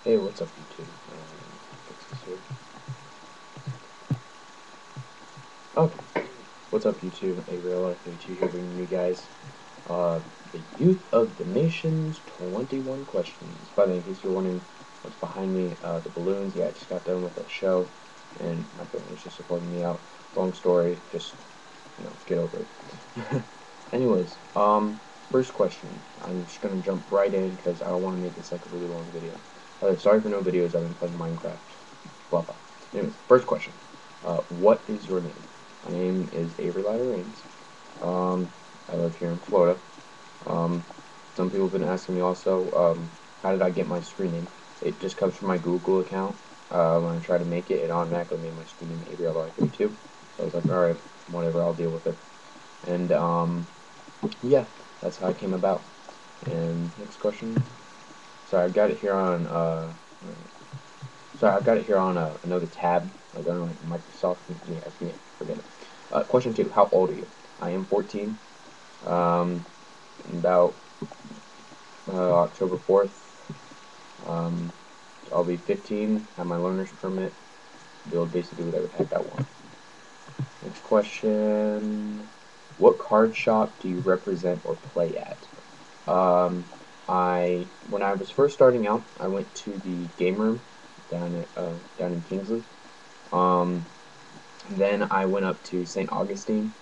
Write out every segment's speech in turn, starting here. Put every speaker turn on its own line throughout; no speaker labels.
Hey, what's up, YouTube? Fix this here. Okay, what's up, YouTube? averylr32 here, bringing you guys the Youth of the Nation's 21 Questions. By the way, in case you're wondering what's behind me, the balloons. Yeah, I just got done with a show, and my family's just supporting me out. Long story, just get over it. Anyways, first question. I'm just gonna jump right in because I don't want to make this like a really long video. Sorry for no videos. I've been playing Minecraft. Blah blah. Anyways, first question. What is your name? My name is averylr32. I live here in Florida. Some people have been asking me also, how did I get my screen name? It just comes from my Google account. When I try to make it, it automatically made my screen name averylr32. So I was like, alright, whatever, I'll deal with it. And, yeah, that's how it came about. And next question. Sorry, I've got it here on, another tab, like on like Microsoft. Yeah, forget it. Question 2, how old are you? I am 14. About October 4th. I'll be 15, have my learner's permit, be able to basically do whatever the heck I want. Next question. What card shop do you represent or play at? When I was first starting out, I went to the game room down in Kingsley. Then I went up to St. Augustine,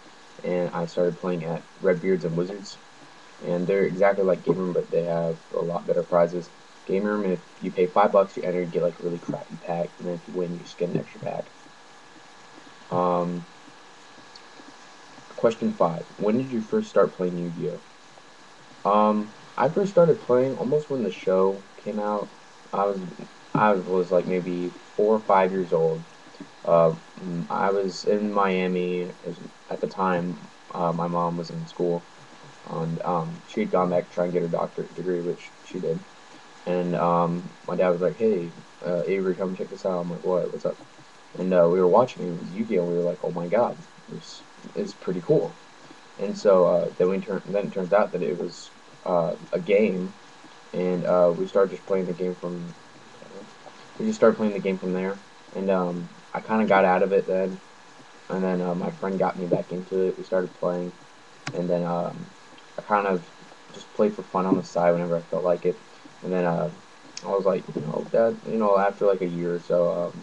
and I started playing at Redbeards and Wizards. And they're exactly like Game Room, but they have a lot better prizes. Game Room, if you pay $5, you enter, you get like a really crappy pack, and then if you win, you just get an extra pack. Question 5. When did you first start playing Yu-Gi-Oh? I first started playing almost when the show came out. I was like maybe 4 or 5 years old. I was in Miami at the time. My mom was in school, and she'd gone back to try and get her doctorate degree, which she did. And my dad was like, "Hey, Avery, come check this out." I'm like, "What? What's up?" And we were watching it. It was Yu-Gi-Oh! And we were like, "Oh my God, this is pretty cool." And so then it turns out that it was a game, and we started just playing the game from. We just started playing the game from there, and I kind of got out of it then, and then my friend got me back into it. We started playing, and then I kind of just played for fun on the side whenever I felt like it, and then I was like, Dad, after like a year or so,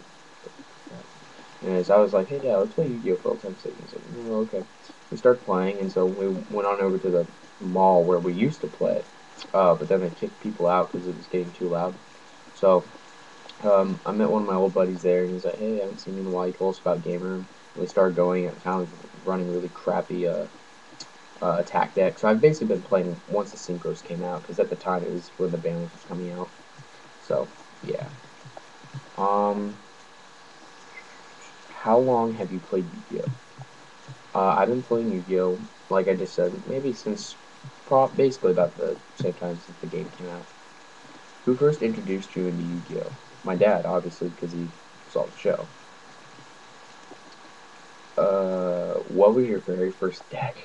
anyways, I was like, "Hey, Dad, let's play Yu-Gi-Oh! For old time's sake." He's like, "Oh, okay." We started playing, and so we went on over to the mall where we used to play, but then they kicked people out because it was getting too loud. So I met one of my old buddies there, and he's like, "Hey, I haven't seen you in a while. You told us about Game Room." And we started going and kind of running really crappy attack deck. So I've basically been playing once the Synchros came out, because at the time it was when the band was coming out. So yeah. How long have you played Yu-Gi-Oh? I've been playing Yu-Gi-Oh, like I just said, maybe since basically about the same time since the game came out. Who first introduced you into Yu-Gi-Oh? My dad, obviously, because he saw the show. What was your very first deck?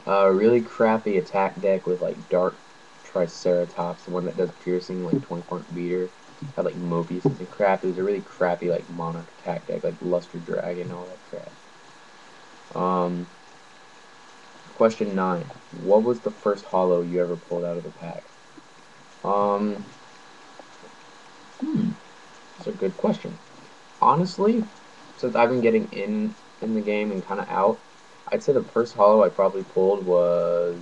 A really crappy attack deck with like Dark Triceratops, the one that does piercing, like 20-point beater. Had like Mobius and crap. It was a really crappy like Monarch attack deck, like Luster Dragon, all that crap. Question 9. What was the first holo you ever pulled out of the pack? That's a good question. Honestly, since I've been getting in the game and kind of out, I'd say the first holo I probably pulled was,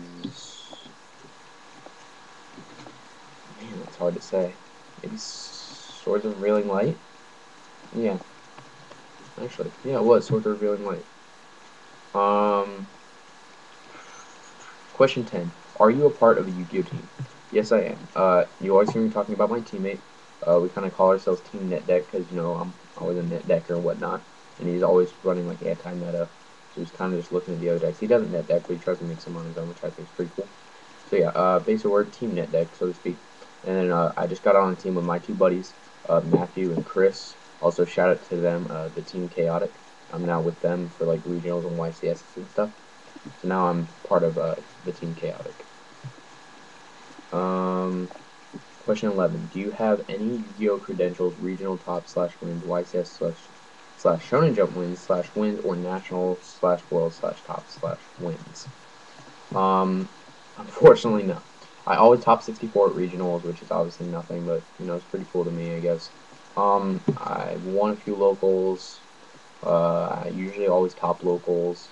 man, that's hard to say. Maybe Swords of Revealing Light? Yeah, actually, yeah, it was Swords of Revealing Light. Question 10. Are you a part of a Yu-Gi-Oh team? Yes, I am. You always hear me talking about my teammate. We kind of call ourselves Team Net Deck because, I'm always a net decker and whatnot. And he's always running like anti-meta. So he's kind of just looking at the other decks. He doesn't net deck, but he tries to make some on his own, which I think is pretty cool. So yeah, basic word, Team Net Deck, so to speak. And then I just got on a team with my two buddies, Matthew and Chris. Also, shout out to them, the Team Chaotic. I'm now with them for like regionals and YCS and stuff. So now I'm part of the Team Chaotic. Question Question 11. Do you have any Yu-Gi-Oh credentials, regional top slash wins, YCS slash Shonen Jump wins slash wins, or national slash world slash top slash wins? Unfortunately, no. I always top 64 at regionals, which is obviously nothing, but, you know, it's pretty cool to me, I guess. I won a few locals. I usually always top locals.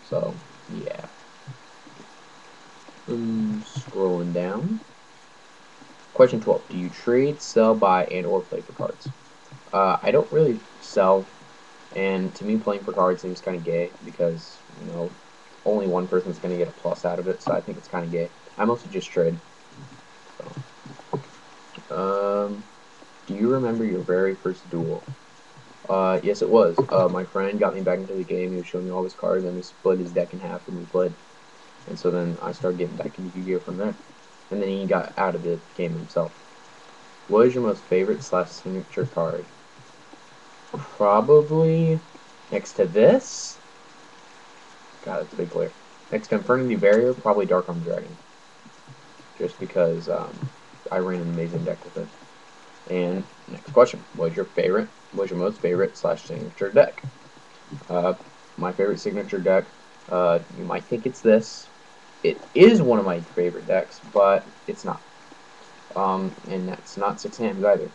So, yeah. Scrolling down. Question 12. Do you trade, sell, buy, and or play for cards? I don't really sell, and to me playing for cards seems kind of gay because, you know, only one person's going to get a plus out of it, so I think it's kind of gay. I mostly just trade. So. Do you remember your very first duel? Yes, it was. My friend got me back into the game. He was showing me all his cards, and he split his deck in half, and we played. And so then I started getting back into Yu-Gi-Oh from there. And then he got out of the game himself. What is your most favorite slash signature card? Probably next to this. God, it's a big player. Next to Infernity Barrier, probably Dark Arm Dragon. Just because I ran an amazing deck with it. And next question: What's your most favorite slash signature deck? My favorite signature deck. You might think it's this. It is one of my favorite decks, but it's not. And that's not Six Hands either.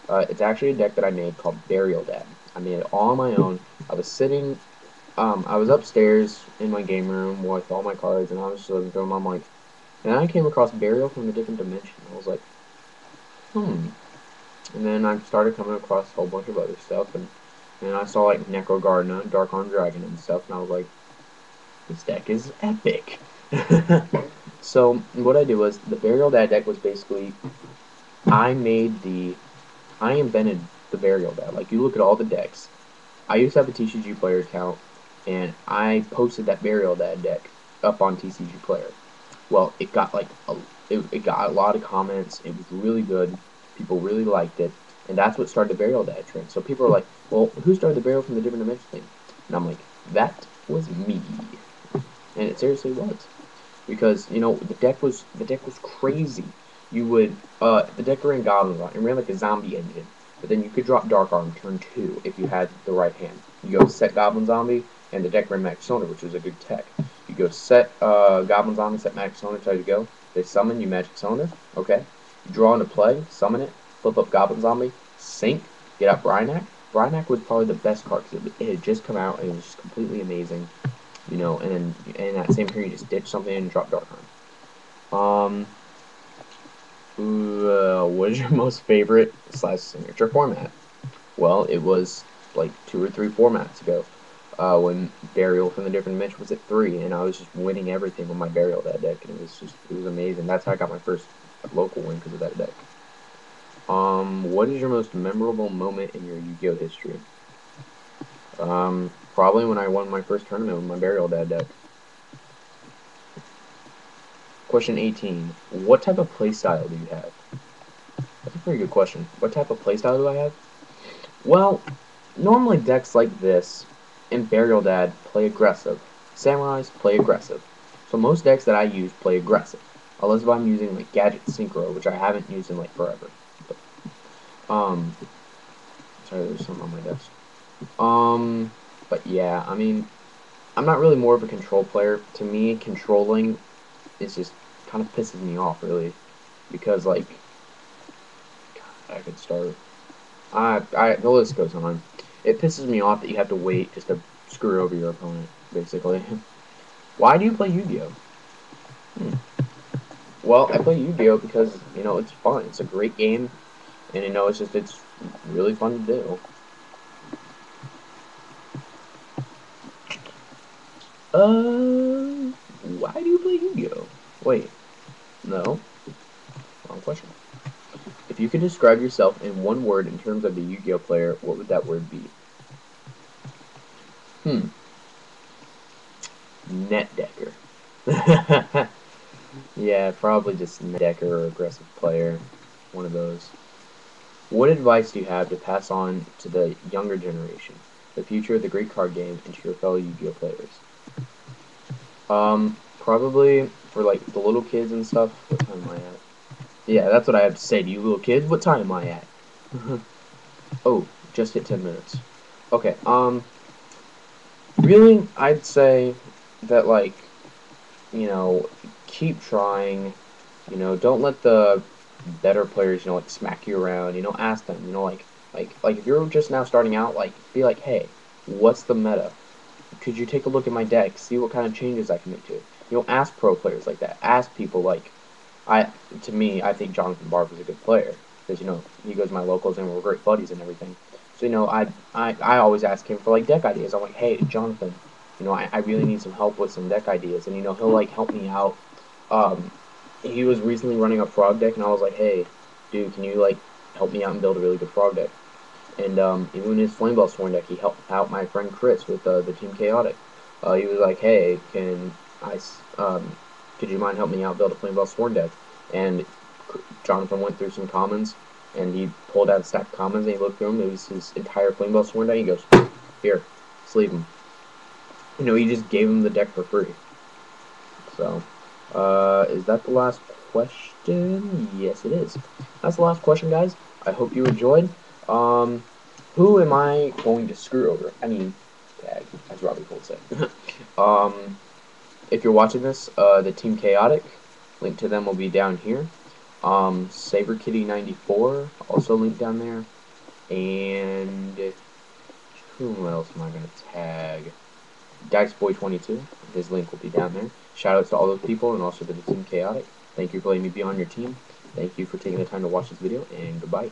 It's actually a deck that I made called Burial Dad. I made it all on my own. I was upstairs in my game room with all my cards, and I was just looking through them. I'm like, and I came across Burial from a different dimension. I was like, And then I started coming across a whole bunch of other stuff, and I saw like Necro Gardener, Dark Arm Dragon, and stuff, and I was like, this deck is epic. So what I did was the Burial Dad deck was basically I invented the Burial Dad. Like, you look at all the decks. I used to have a TCG Player account, and I posted that Burial Dad deck up on TCG Player. Well, it got like it got a lot of comments. It was really good. People really liked it, and that's what started the Burial Dad trend. So people are like, "Well, who started the Burial from the Different Dimension thing?" And I'm like, "That was me," and it seriously was, because you know the deck was crazy. You would the deck ran Goblins on. It ran like a zombie engine, but then you could drop Dark Arm turn 2 if you had the right hand. You go set Goblin Zombie, and the deck ran Max Sonar, which was a good tech. You go set Goblin Zombie, set Magic Sonar, tell you to go. They summon you Magic Sonar, okay. You draw into play, summon it, flip up Goblin Zombie, sink, get out Brinac. Brinac was probably the best card because it had just come out and it was just completely amazing. You know, and then in that same turn you just ditch something and drop Dark Arm. What is your most favorite / signature format? Well, it was like 2 or 3 formats ago. When Burial from the Different Dimension was at 3, and I was just winning everything with my Burial that deck, and it was amazing. That's how I got my first local win because of that deck. What is your most memorable moment in your Yu-Gi-Oh history? Probably when I won my first tournament with my Burial Dad deck. Question 18. What type of playstyle do you have? That's a pretty good question. What type of playstyle do I have? Well, normally decks like this and Burial Dad play aggressive. Samurais play aggressive. So most decks that I use play aggressive. Unless if I'm using like Gadget Synchro, which I haven't used in like forever. But, sorry, there's something on my desk. But yeah, I mean, I'm not really more of a control player. To me, controlling is just kind of pisses me off, really, because like, God, I could start. The list goes on. It pisses me off that you have to wait just to screw over your opponent, basically. Why do you play Yu-Gi-Oh? Well, I play Yu-Gi-Oh because, you know, it's fun. It's a great game, and, you know, it's really fun to do. Why do you play Yu-Gi-Oh? Wait, no, wrong question. If you could describe yourself in one word in terms of the Yu-Gi-Oh player, what would that word be? Net decker. Yeah, probably just net decker or aggressive player. One of those. What advice do you have to pass on to the younger generation, the future of the great card game, and to your fellow Yu-Gi-Oh players? Probably for like the little kids and stuff. What time am I at? Yeah, that's what I have to say to you little kids. What time am I at? Oh, just hit 10 minutes. Okay, really, I'd say that, like, you know, keep trying. You know, don't let the better players, like, smack you around. You know, ask them. You know, like if you're just now starting out, like, be like, hey, what's the meta? Could you take a look at my deck, see what kind of changes I can make to it? You know, ask pro players like that. Ask people like, I to me, I think Jonathan Barb is a good player because he goes to my locals and we're great buddies and everything. So I always ask him for like deck ideas. I'm like, hey Jonathan, I really need some help with some deck ideas, and he'll like help me out. Um, he was recently running a frog deck, and I was like, hey, dude, can you like help me out and build a really good frog deck? And even in his Flamebell Sworn deck, he helped out my friend Chris with the Team Chaotic. He was like, hey, could you mind helping me out build a Flamebell Sworn deck? And Jonathan went through some commons, and he pulled out a stack of commons, and he looked through them. It was his entire Flamebell Sworn deck. He goes, here, sleeve him. He just gave him the deck for free. So, is that the last question? Yes, it is. That's the last question, guys. I hope you enjoyed. Who am I going to screw over? I mean, tag, as Robbie Cole said. um, if you're watching this, the Team Chaotic, link to them will be down here. SaberKitty94, also linked down there. And who else am I going to tag? DaxBoy22, his link will be down there. Shoutouts to all those people and also to the Team Chaotic. Thank you for letting me be on your team. Thank you for taking the time to watch this video, and goodbye.